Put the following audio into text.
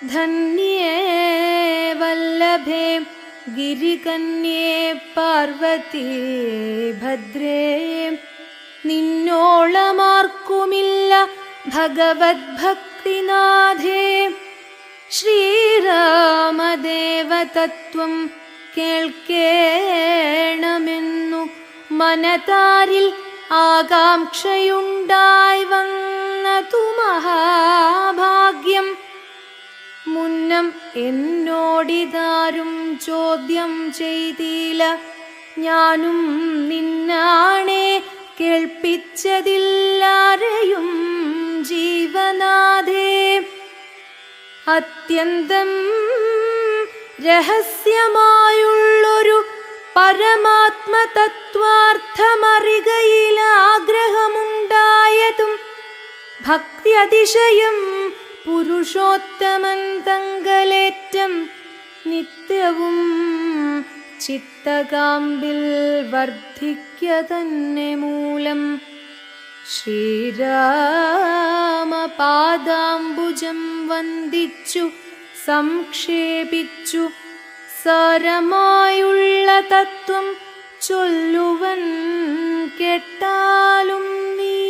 ധന്യേ വല്ലഭേ ഗിരികന്യേ പാർവതീ ഭദ്രേ നിന്നോളമാർക്കുമില്ല ഭഗവത് ഭക്തിനാഥേ. ശ്രീരാമദേവതത്വം കേൾക്കേണമെന്നു മനതാരിൽ ആകാംക്ഷയുണ്ടായി വന്നതു മഹാഭാഗ്യം. മുന്നം എന്നോടിതാരും ചോദ്യം ചെയ്തില്ല, ഞാനും നിന്നാണേ കേൾപ്പിച്ചതില്ലാരെയും ജീവനാഥേ. അത്യന്തം രഹസ്യമായുള്ളൊരു പരമാത്മതത്വാർത്ഥമറികയിൽ ആഗ്രഹമുണ്ടായതും ഭക്തി അതിശയം പുരുഷോത്തമൻ തങ്കലേറ്റം നിത്യവും ചിത്തകാമ്പിൽ വർദ്ധിക്ക തന്നെ മൂലം ശ്രീരാമപാദാംബുജം വന്ദിച്ചു സംക്ഷേപിച്ചു സാരമായുള്ള തത്വം ചൊല്ലുവൻ കേട്ടാലും നീ.